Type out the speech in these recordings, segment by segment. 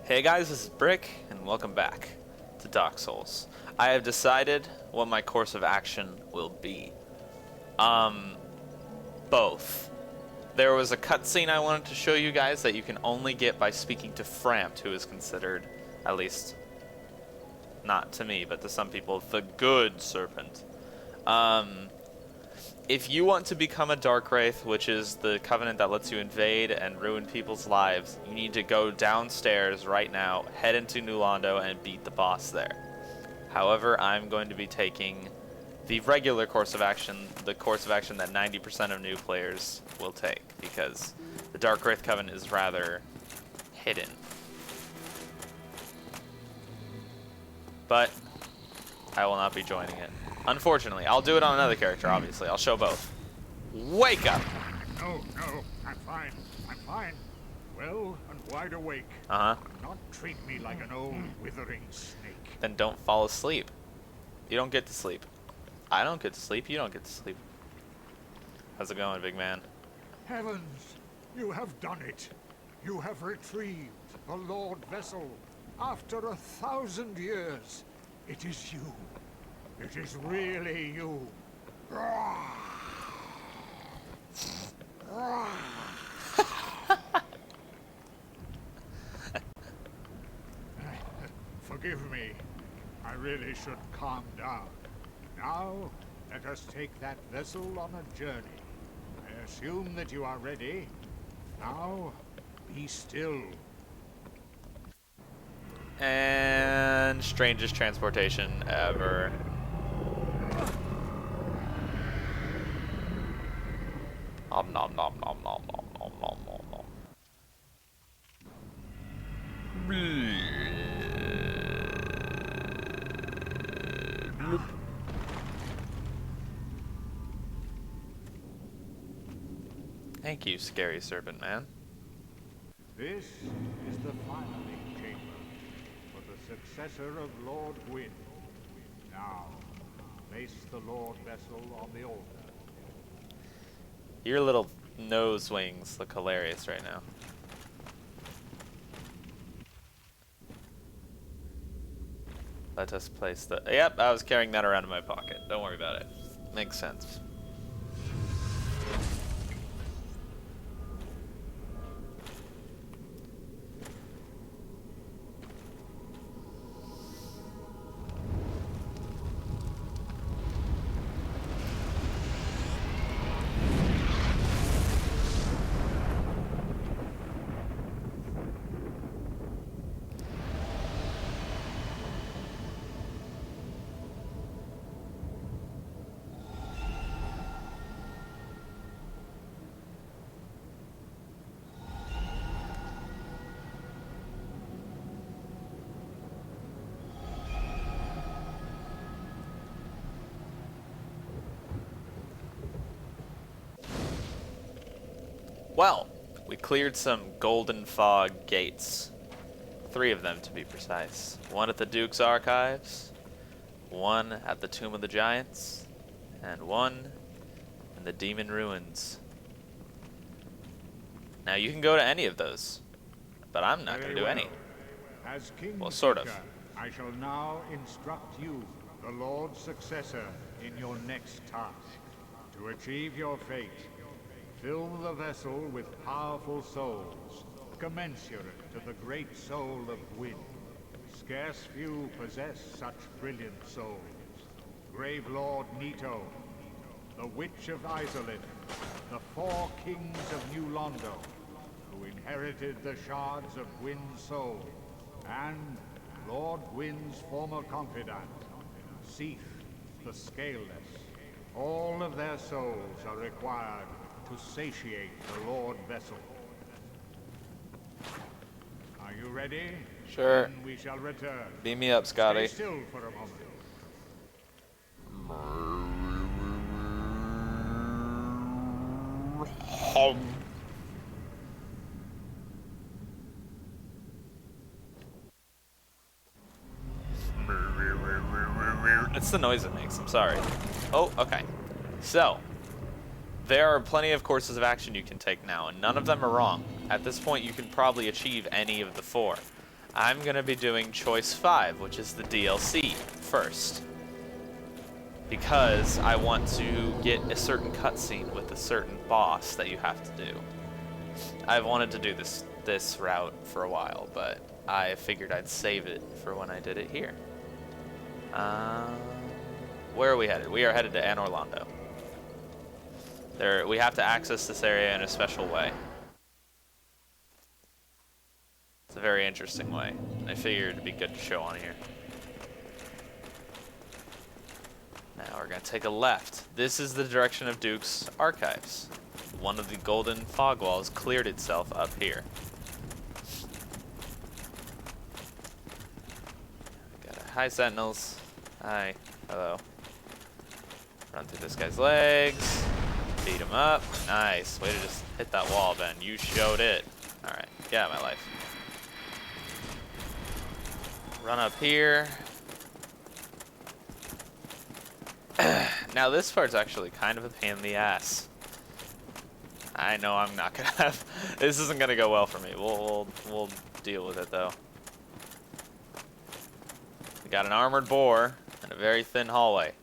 Hey guys, this is Brick, and welcome back to Dark Souls. I have decided what my course of action will be. Both. There was a cutscene I wanted to show you guys that you can only get by speaking to Frampt, who is considered, at least, not to me, but to some people, the good serpent. If you want to become a Dark Wraith, which is the covenant that lets you invade and ruin people's lives, you need to go downstairs right now, head into Anor Londo, and beat the boss there. However, I'm going to be taking the regular course of action, the course of action that 90% of new players will take, because the Dark Wraith covenant is rather hidden. But I will not be joining it. Unfortunately, I'll do it on another character, obviously. I'll show both. Wake up! No, I'm fine. I'm fine. Well and wide awake. Uh-huh. Not treat me like an old withering snake. Then don't fall asleep. You don't get to sleep. I don't get to sleep. You don't get to sleep. How's it going, big man? Heavens, you have done it. You have retrieved the Lord Vessel. After 1,000 years, it is you. It is really you. Forgive me. I really should calm down. Now, let us take that vessel on a journey. I assume that you are ready. Now, be still. And strangest transportation ever. Nom nom nom nom nom nom nom nom nom nom. Bloop. Thank you, scary serpent man. This is the Firelink Chamber for the successor of Lord Gwyn. Now, place the Lord Vessel on the altar. Your little nose wings look hilarious right now. Let us place the... Yep, I was carrying that around in my pocket. Don't worry about it. Makes sense. Well, we cleared some golden fog gates. 3 of them to be precise. 1 at the Duke's Archives, 1 at the Tomb of the Giants, and 1 in the Demon Ruins. Now you can go to any of those, but I'm not going to do any. As King Well, sort of. Seeker, I shall now instruct you, the Lord's successor, in your next task. To achieve your fate, fill the vessel with powerful souls, commensurate to the great soul of Gwyn. Scarce few possess such brilliant souls. Grave Lord Nito, the Witch of Izalith, the 4 kings of Anor Londo, who inherited the shards of Gwyn's soul, and Lord Gwyn's former confidant, Seath, the Scaleless. All of their souls are required to satiate the Lord Vessel. Are you ready? Sure. Then we shall return. Beam me up, Scotty. Stay still for a moment. It's the noise it makes, I'm sorry. Oh, okay. So, there are plenty of courses of action you can take now, and none of them are wrong. At this point, you can probably achieve any of the 4. I'm gonna be doing Choice 5, which is the DLC, first. Because I want to get a certain cutscene with a certain boss that you have to do. I've wanted to do this route for a while, but I figured I'd save it for when I did it here. Where are we headed? We are headed to Anor Londo. We have to access this area in a special way. It's a very interesting way. I figured it'd be good to show on here. Now we're gonna take a left. This is the direction of Duke's archives. One of the golden fog walls cleared itself up here. Hi, Sentinels. Hi. Hello. Run through this guy's legs. Beat him up. Nice. Way to just hit that wall, Ben. You showed it. Alright. Get out of my life. Run up here. Now this part's actually kind of a pain in the ass. I know I'm not gonna have... This isn't gonna go well for me. We'll deal with it, though. We got an armored boar and a very thin hallway.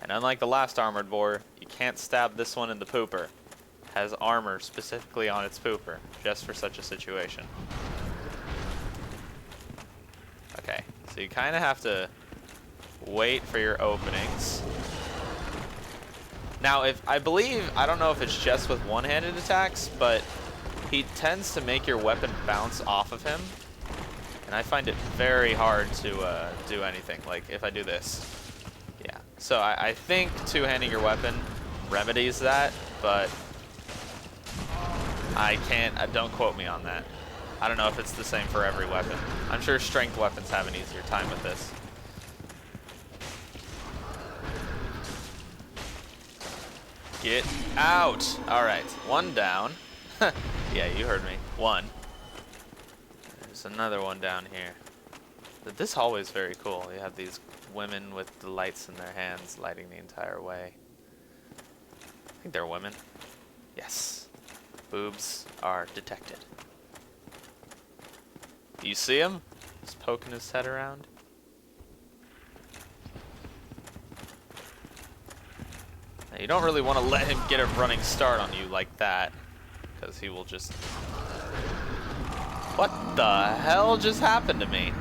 And unlike the last armored boar, you can't stab this one in the pooper. It has armor specifically on its pooper, just for such a situation. Okay, so you kind of have to wait for your openings. Now, I don't know if it's just with one-handed attacks, but he tends to make your weapon bounce off of him. And I find it very hard to do anything, like if I do this. Yeah, so I think two-handing your weapon remedies that, but I can't, don't quote me on that. I don't know if it's the same for every weapon. I'm sure strength weapons have an easier time with this. Get out! Alright, one down. Yeah, you heard me. One. There's another one down here. This hallway is very cool. You have these women with the lights in their hands lighting the entire way. I think they're women. Yes. Boobs are detected. Do you see him? Just poking his head around. Now, you don't really want to let him get a running start on you like that, because he will just... What the hell just happened to me?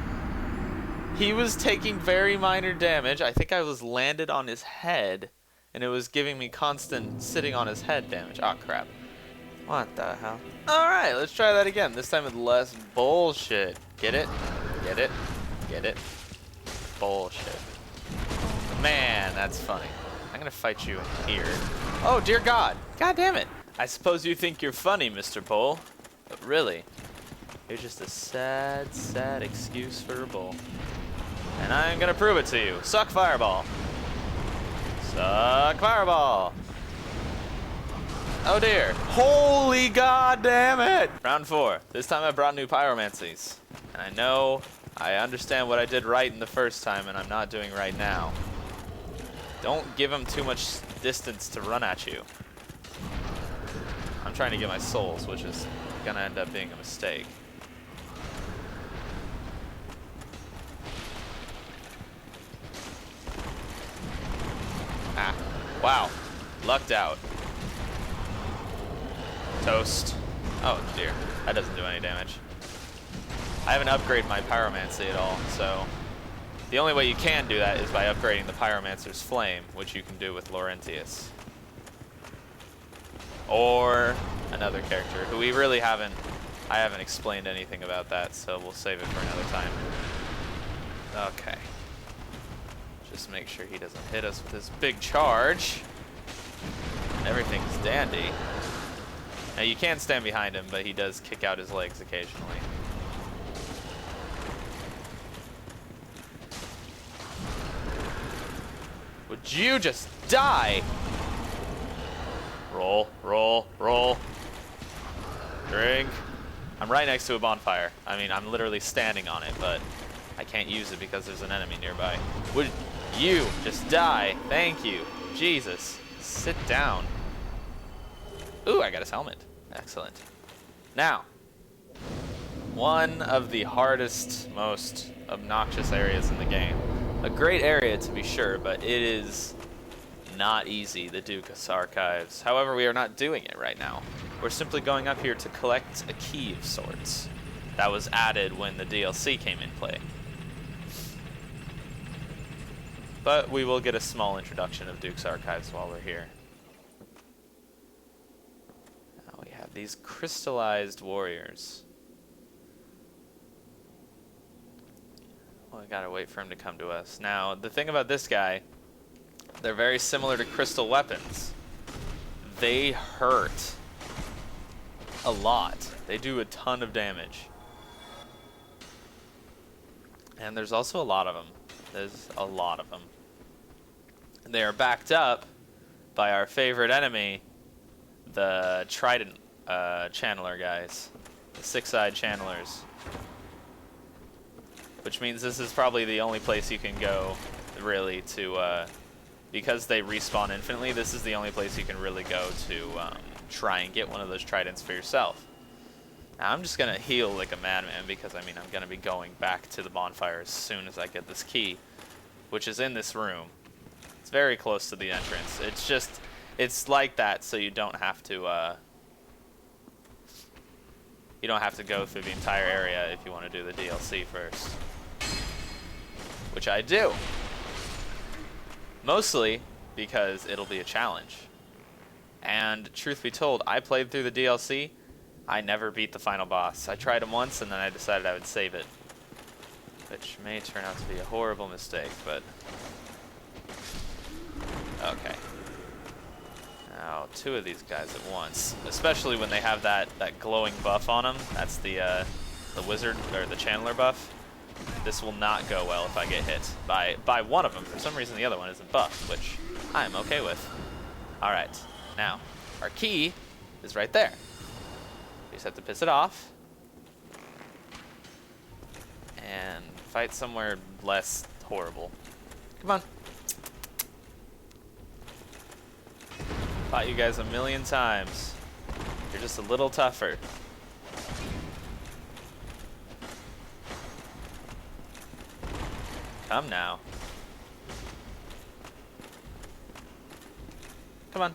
He was taking very minor damage. I think I was landed on his head, and it was giving me constant sitting on his head damage. Oh, crap. What the hell? Alright, let's try that again. This time with less bullshit. Get it? Get it? Get it? Bullshit. Man, that's funny. I'm gonna fight you in here. Oh, dear God. God damn it. I suppose you think you're funny, Mr. Bull. But really, you're just a sad, sad excuse for a bull. And I'm gonna prove it to you. Suck Fireball. Suck Fireball. Oh dear. Holy God damn it! Round 4. This time I brought new pyromancies. And I understand what I did right in the first time and I'm not doing right now. Don't give him too much distance to run at you. I'm trying to get my souls, which is gonna end up being a mistake. Ah, wow. Lucked out. Toast. Oh dear, that doesn't do any damage. I haven't upgraded my pyromancy at all, so the only way you can do that is by upgrading the pyromancer's flame, which you can do with Laurentius. Or another character who we really haven't, I haven't explained anything about that, so we'll save it for another time. Okay. Just make sure he doesn't hit us with his big charge. Everything's dandy. Now you can stand behind him, but he does kick out his legs occasionally. Would you just die? Roll, roll, roll. Drink. I'm right next to a bonfire. I mean, I'm literally standing on it, but I can't use it because there's an enemy nearby. Would you just die? Thank you. Jesus. Sit down. Ooh, I got his helmet. Excellent. Now, One of the hardest, most obnoxious areas in the game. A great area to be sure, but it is not easy, the Duke's Archives. However, we are not doing it right now. We're simply going up here to collect a key of sorts that was added when the DLC came in play. But we will get a small introduction of Duke's Archives while we're here. Now we have these crystallized warriors. Well, we gotta wait for him to come to us. Now, the thing about this guy, they're very similar to crystal weapons. They hurt a lot. They do a ton of damage. And there's also a lot of them. There's a lot of them. They are backed up by our favorite enemy, the Trident channeler guys. The six-eyed channelers. Which means this is probably the only place you can go, really, to... because they respawn infinitely, this is the only place you can really go to try and get one of those tridents for yourself. Now, I'm just going to heal like a madman because, I mean, I'm going to be going back to the bonfire as soon as I get this key, which is in this room. It's very close to the entrance. It's just, it's like that so you don't have to go through the entire area if you want to do the DLC first. Which I do. Mostly because it'll be a challenge. And truth be told, I played through the DLC. I never beat the final boss. I tried him once and then I decided I would save it. Which may turn out to be a horrible mistake, but... Okay. Now, two of these guys at once. Especially when they have that glowing buff on them. That's the wizard, or the channeler buff. This will not go well if I get hit by one of them. For some reason, the other one isn't buffed, which I'm okay with. Alright, now, our key is right there. We just have to piss it off. And fight somewhere less horrible. Come on. Fought you guys a million times. You're just a little tougher. Come now. Come on.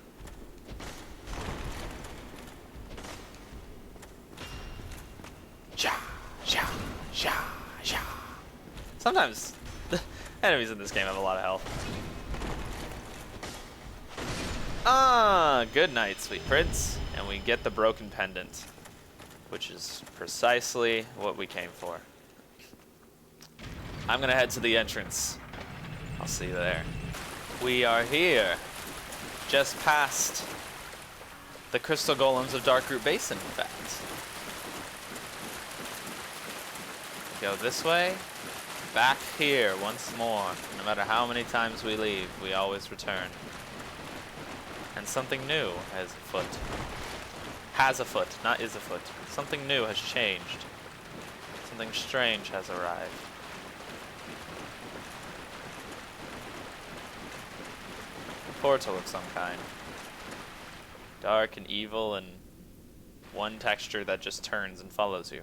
Sha, sha, sha, sha. Sometimes the enemies in this game have a lot of health. Ah, good night, sweet prince. And we get the broken pendant, which is precisely what we came for. I'm gonna head to the entrance. I'll see you there. We are here, just past the crystal golems of Darkroot Basin, in fact. Go this way, back here once more. No matter how many times we leave, we always return. And something new has afoot. Has afoot, not is afoot. Something new has changed. Something strange has arrived. A portal of some kind. Dark and evil and one texture that just turns and follows you.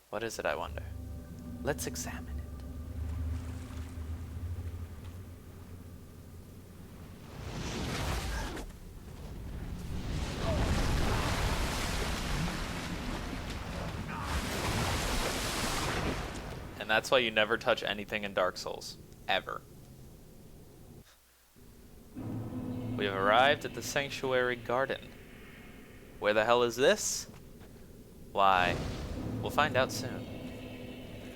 What is it, I wonder? Let's examine it. And that's why you never touch anything in Dark Souls. Ever. We have arrived at the Sanctuary Garden. Where the hell is this? Why, we'll find out soon.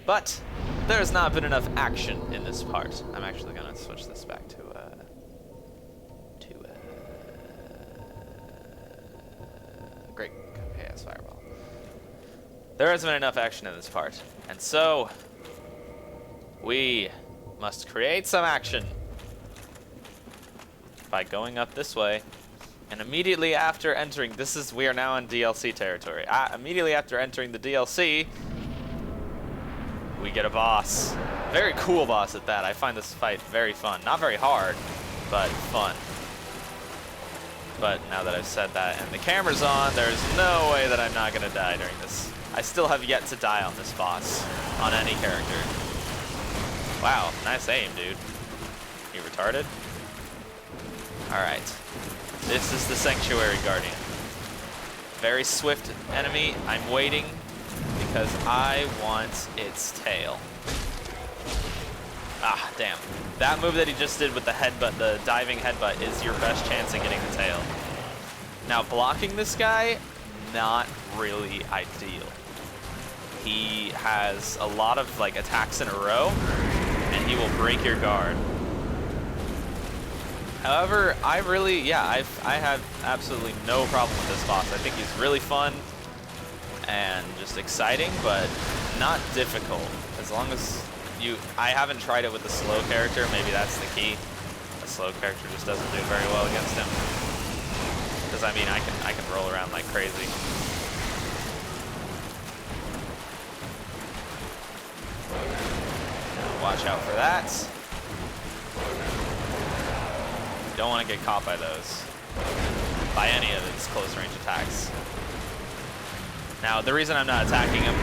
But there has not been enough action in this part. I'm actually going to switch this back to great. Okay, that's Fireball. There hasn't been enough action in this part. And so, we must create some action by going up this way. And immediately after entering, we are now in DLC territory. Immediately after entering the DLC, we get a boss. Very cool boss at that. I find this fight very fun. Not very hard, but fun. But now that I've said that and the camera's on, there's no way that I'm not gonna die during this. I still have yet to die on this boss, on any character. Wow, nice aim, dude. You retarded? Alright. This is the Sanctuary Guardian. Very swift enemy. I'm waiting because I want its tail. Ah, damn. That move that he just did with the headbutt, the diving headbutt, is your best chance at getting the tail. Now, blocking this guy, not really ideal. He has a lot of like attacks in a row, and he will break your guard. However, I have absolutely no problem with this boss. I think he's really fun and just exciting, but not difficult. As long as I haven't tried it with the slow character. Maybe that's the key. A slow character just doesn't do very well against him. Because I mean, I can roll around like crazy. Now watch out for that. Don't want to get caught by those. By any of its close range attacks. Now the reason I'm not attacking him,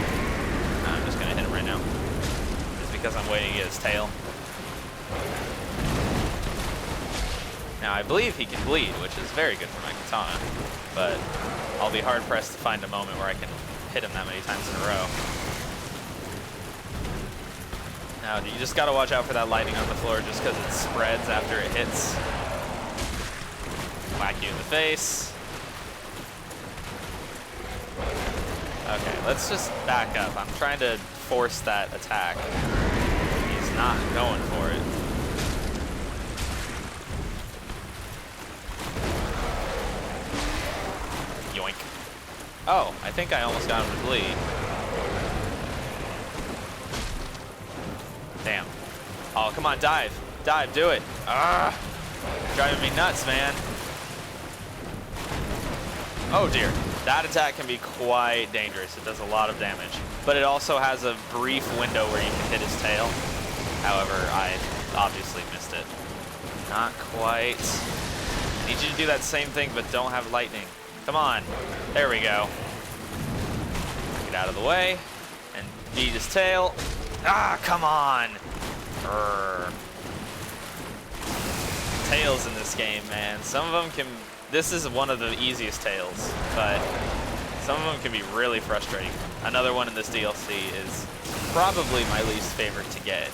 I'm just gonna hit him right now, is because I'm waiting to get his tail. Now I believe he can bleed, which is very good for my katana, but I'll be hard pressed to find a moment where I can hit him that many times in a row. Now you just gotta watch out for that lightning on the floor just because it spreads after it hits. Whack you in the face. Okay, let's just back up. I'm trying to force that attack. He's not going for it. Yoink. Oh, I think I almost got him to bleed. Damn. Oh, come on, dive. Dive, do it. Ah! Driving me nuts, man. Oh dear, that attack can be quite dangerous. It does a lot of damage, but it also has a brief window where you can hit his tail. However, I obviously missed it. Not quite. I need you to do that same thing, but don't have lightning. Come on, there we go. Get out of the way and beat his tail. Ah, come on. Urgh. Tails in this game, man. Some of them can. This is one of the easiest tails, but some of them can be really frustrating. Another one in this DLC is probably my least favorite to get.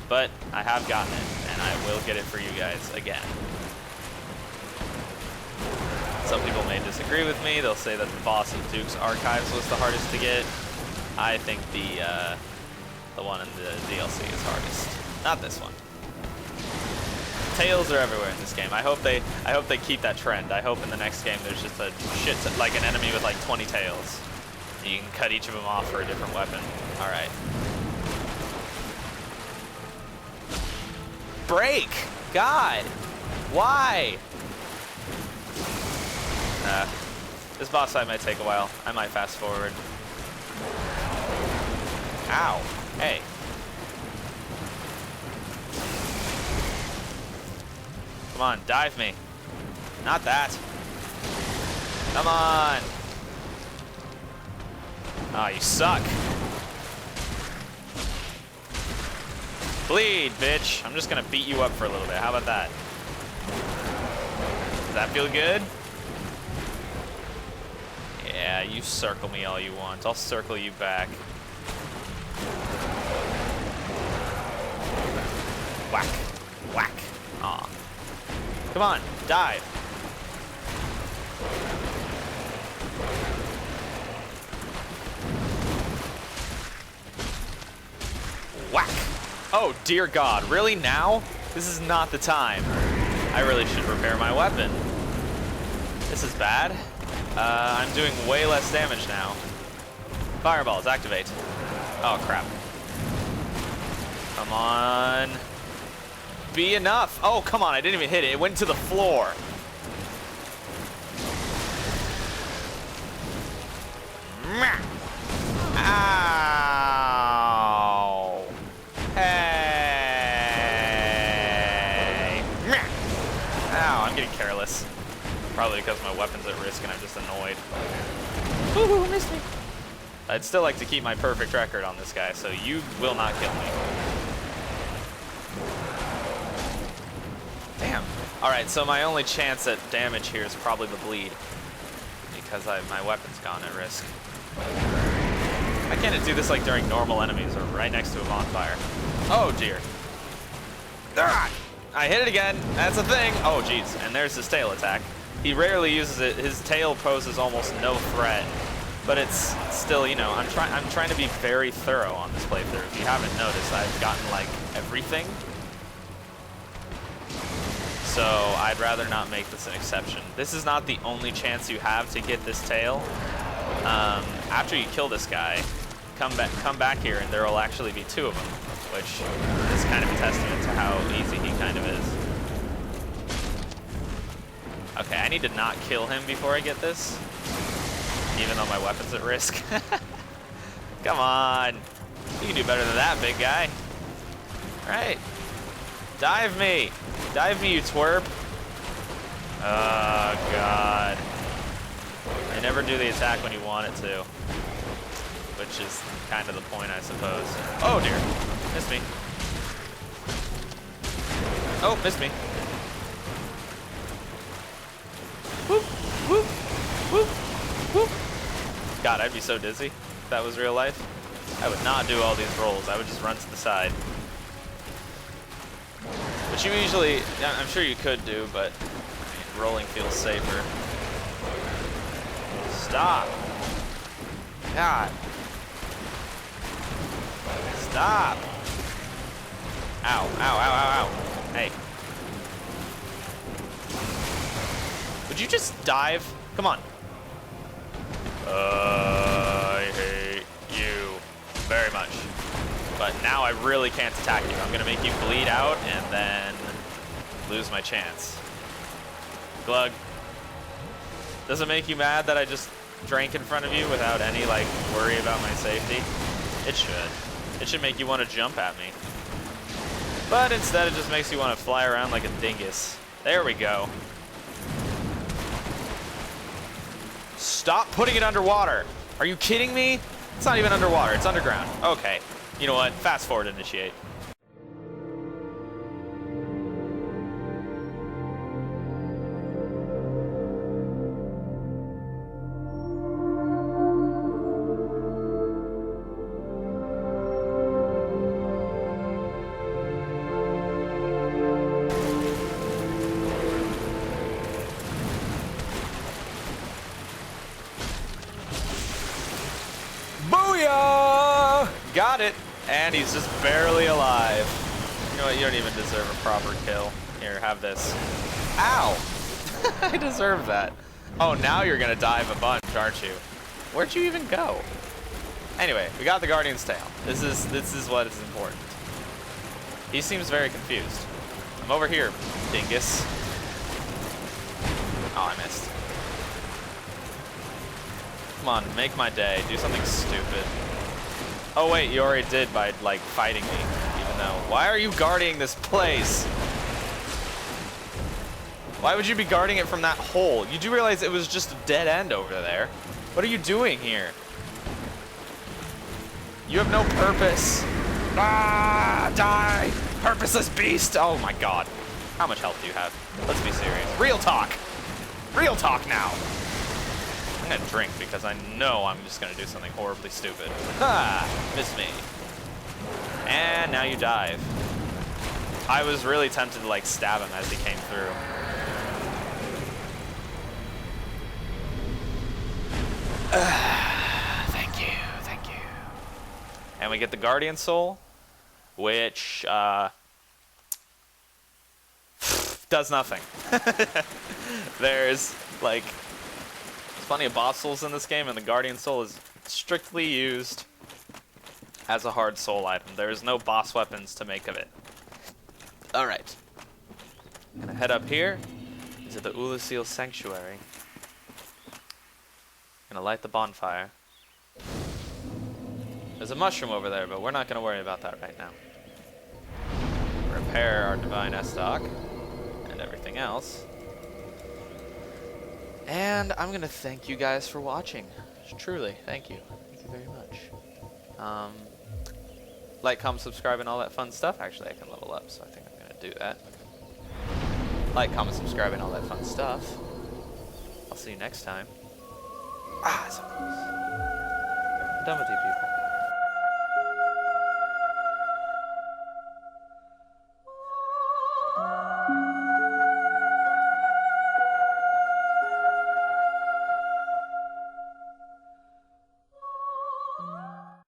But I have gotten it, and I will get it for you guys again. Some people may disagree with me. They'll say that the boss of Duke's Archives was the hardest to get. I think the one in the DLC is hardest. Not this one. Tails are everywhere in this game. I hope they keep that trend. I hope in the next game there's just a shit like an enemy with like 20 tails. And you can cut each of them off for a different weapon. All right. Break! God! Why? This boss fight might take a while. I might fast forward. Ow. Hey. Come on, dive me. Not that. Come on. Ah, you suck. Bleed, bitch. I'm just gonna beat you up for a little bit. How about that? Does that feel good? Yeah, you circle me all you want. I'll circle you back. Whack. Whack. Aw. Come on, dive. Whack. Oh, dear God. Really now? This is not the time. I really should repair my weapon. This is bad. I'm doing way less damage now. Fireballs, activate. Oh, crap. Come on. Be enough. Oh, come on. I didn't even hit it. It went to the floor. Ow. Hey. Ow, I'm getting careless. Probably because my weapon's at risk and I'm just annoyed. Woohoo, missed me. I'd still like to keep my perfect record on this guy, so you will not kill me. Damn. Alright, so my only chance at damage here is probably the bleed. Because my weapon's gone at risk. I can't do this like during normal enemies or right next to a bonfire. Oh dear. Ah! I hit it again. That's a thing. Oh jeez. And there's his tail attack. He rarely uses it. His tail poses almost no threat. But it's still, you know, I'm trying to be very thorough on this playthrough. If you haven't noticed, I've gotten like everything. So I'd rather not make this an exception. This is not the only chance you have to get this tail. After you kill this guy, come back here and there will actually be 2 of them, which is kind of a testament to how easy he kind of is. Okay, I need to not kill him before I get this, even though my weapon's at risk. Come on. You can do better than that, big guy. All right. Dive me. Dive me, you twerp. Oh, God. You never do the attack when you want it to, which is kind of the point, I suppose. Oh, dear. Missed me. Oh, missed me. Whoop, whoop, whoop, whoop. God, I'd be so dizzy if that was real life. I would not do all these rolls. I would just run to the side. Which you usually, I'm sure you could do, but I mean, rolling feels safer. Stop. God. Stop. Ow, ow, ow, ow, ow. Hey. Would you just dive? Come on. I hate you very much. But now I really can't attack you. I'm gonna make you bleed out and then lose my chance. Glug. Does it make you mad that I just drank in front of you without any like worry about my safety? It should. It should make you want to jump at me. But instead it just makes you want to fly around like a dingus. There we go. Stop putting it underwater. Are you kidding me? It's not even underwater, it's underground. Okay. You know what? Fast forward initiate. Booyah! Got it. And he's just barely alive. You know what? You don't even deserve a proper kill. Here, have this. Ow! I deserve that. Oh, now you're gonna dive a bunch, aren't you? Where'd you even go? Anyway, we got the Guardian's tail. This is what is important. He seems very confused. I'm over here, dingus. Oh, I missed. Come on, make my day. Do something stupid. Oh wait, you already did by like fighting me, even though. Why are you guarding this place? Why would you be guarding it from that hole? You do realize it was just a dead end over there. What are you doing here? You have no purpose. Ah, die! Purposeless beast! Oh my god. How much health do you have? Let's be serious. Real talk! Real talk now! I'm gonna drink because I know I'm just gonna do something horribly stupid. Ha! Missed me. And now you dive. I was really tempted to like stab him as he came through. Thank you, thank you. And we get the Guardian Soul, which does nothing. There's like plenty of boss souls in this game, and the Guardian Soul is strictly used as a hard soul item. There is no boss weapons to make of it. Alright. I'm gonna head up here to the Ulasil Sanctuary. Gonna light the bonfire. There's a mushroom over there, but we're not gonna worry about that right now. Repair our Divine S-Stock and everything else. And I'm gonna thank you guys for watching. Truly, thank you. Thank you very much. Like, comment, subscribe, and all that fun stuff. Actually, I can level up, so I think I'm going to do that. Like, comment, subscribe, and all that fun stuff. I'll see you next time. So close. I'm done with you people.